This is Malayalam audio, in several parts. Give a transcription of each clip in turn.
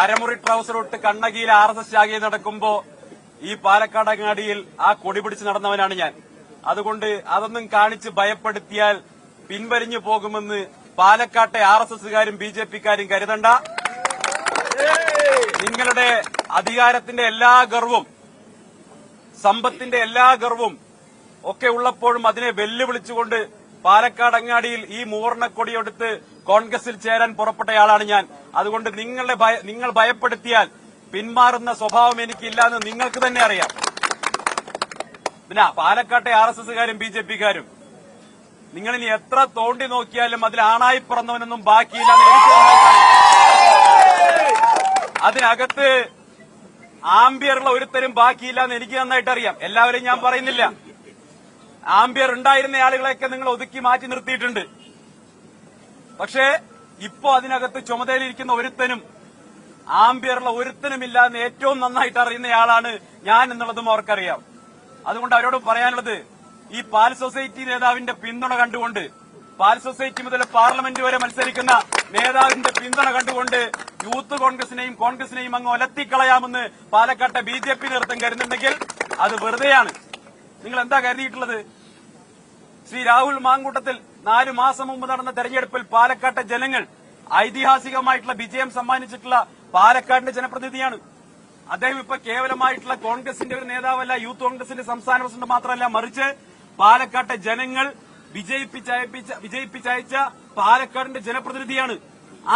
അരമുറി ട്രൗസർ ഇട്ട് കണ്ണകിയിൽ RSS ശാഖയിൽ നടക്കുമ്പോ ഈ പാലക്കാട് അങ്ങാടിയിൽ ആ കൊടി പിടിച്ച് നടന്നവനാണ് ഞാൻ. അതുകൊണ്ട് അതൊന്നും കാണിച്ച് ഭയപ്പെടുത്തിയാൽ പിൻവലിഞ്ഞു പോകുമെന്ന് പാലക്കാട്ടെ RSSകാരും BJPക്കാരും കരുതണ്ട. നിങ്ങളുടെ അധികാരത്തിന്റെ എല്ലാ ഗർവും സമ്പത്തിന്റെ എല്ലാ ഗർവും ഒക്കെ ഉള്ളപ്പോഴും അതിനെ വെല്ലുവിളിച്ചുകൊണ്ട് പാലക്കാട് അങ്ങാടിയിൽ ഈ മൂവർണ്ണക്കൊടിയെടുത്ത് കോൺഗ്രസിൽ ചേരാൻ പുറപ്പെട്ടയാളാണ് ഞാൻ. അതുകൊണ്ട് നിങ്ങൾ ഭയപ്പെടുത്തിയാൽ പിന്മാറുന്ന സ്വഭാവം എനിക്കില്ലാന്ന് നിങ്ങൾക്ക് തന്നെ അറിയാം. പിന്നെ പാലക്കാട്ടെ RSSകാരും BJPക്കാരും നിങ്ങളിനി എത്ര തോണ്ടി നോക്കിയാലും അതിൽ ആണായി പിറന്നവനൊന്നും ബാക്കിയില്ലാന്ന് എനിക്ക് അതിനകത്ത് ആംബിയറുള്ള ഒരുത്തരും ബാക്കിയില്ലാന്ന് എനിക്ക് നന്നായിട്ട് അറിയാം. എല്ലാവരെയും ഞാൻ പറയുന്നില്ല. ആംബിയർ ഉണ്ടായിരുന്ന ആളുകളെയൊക്കെ നിങ്ങൾ ഒതുക്കി മാറ്റി നിർത്തിയിട്ടുണ്ട്. പക്ഷേ ഇപ്പോ അതിനകത്ത് ചുമതലയിരിക്കുന്ന ഒരുത്തനും ആംബിയറുള്ള ഒരുത്തനുമില്ല എന്ന് ഏറ്റവും നന്നായിട്ട് അറിയുന്നയാളാണ് ഞാൻ എന്നുള്ളതും അവർക്കറിയാം. അതുകൊണ്ട് അവരോട് പറയാനുള്ളത്, ഈ പാൽ സൊസൈറ്റി നേതാവിന്റെ പിന്തുണ കണ്ടുകൊണ്ട്, പാൽ സൊസൈറ്റി മുതൽ പാർലമെന്റ് വരെ മത്സരിക്കുന്ന നേതാവിന്റെ പിന്തുണ കണ്ടുകൊണ്ട് യൂത്ത് കോൺഗ്രസിനെയും അങ്ങ് ഒലത്തിക്കളയാമെന്ന് പാലക്കാട്ടെ BJP നേതൃത്വം കരുതുന്നുണ്ടെങ്കിൽ അത് വെറുതെയാണ്. നിങ്ങൾ എന്താ കരുതിയിട്ടുള്ളത്? ശ്രീ രാഹുൽ മാങ്കൂട്ടത്തിൽ 4 മാസം മുമ്പ് നടന്ന തെരഞ്ഞെടുപ്പിൽ പാലക്കാട്ടെ ജനങ്ങൾ ഐതിഹാസികമായിട്ടുള്ള വിജയം സമ്മാനിച്ചിട്ടുള്ള പാലക്കാടിന്റെ ജനപ്രതിനിധിയാണ്. അദ്ദേഹം ഇപ്പൊ കേവലമായിട്ടുള്ള കോൺഗ്രസിന്റെ ഒരു നേതാവല്ല, യൂത്ത് കോൺഗ്രസിന്റെ സംസ്ഥാന പ്രസിഡന്റ് മാത്രമല്ല, മറിച്ച് പാലക്കാട്ടെ ജനങ്ങൾ വിജയിപ്പിച്ചയച്ച പാലക്കാടിന്റെ ജനപ്രതിനിധിയാണ്.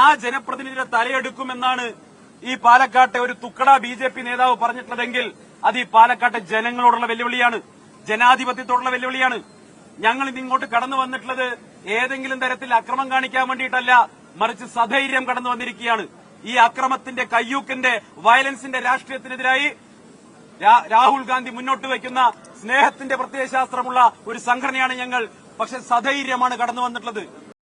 ആ ജനപ്രതിനിധിയുടെ തലയെടുക്കുമെന്നാണ് ഈ പാലക്കാട്ടെ ഒരു തുക്കട BJP നേതാവ് പറഞ്ഞിട്ടുള്ളതെങ്കിൽ അത് ഈ പാലക്കാട്ടെ ജനങ്ങളോടുള്ള വെല്ലുവിളിയാണ്, ജനാധിപത്യത്തോടുള്ള വെല്ലുവിളിയാണ്. ഞങ്ങൾ ഇന്നിങ്ങോട്ട് കടന്നു വന്നിട്ടുള്ളത് ഏതെങ്കിലും തരത്തിൽ അക്രമം കാണിക്കാൻ വേണ്ടിയിട്ടല്ല, മറിച്ച് സധൈര്യം കടന്നു വന്നിരിക്കുകയാണ്. ഈ അക്രമത്തിന്റെ, കയ്യൂക്കിന്റെ, വയലൻസിന്റെ രാഷ്ട്രീയത്തിനെതിരായി രാഹുൽ ഗാന്ധി മുന്നോട്ട് വയ്ക്കുന്ന സ്നേഹത്തിന്റെ പ്രത്യയശാസ്ത്രമുള്ള ഒരു സംഘടനയാണ് ഞങ്ങൾ. പക്ഷെ സധൈര്യമാണ് കടന്നു വന്നിട്ടുള്ളത്.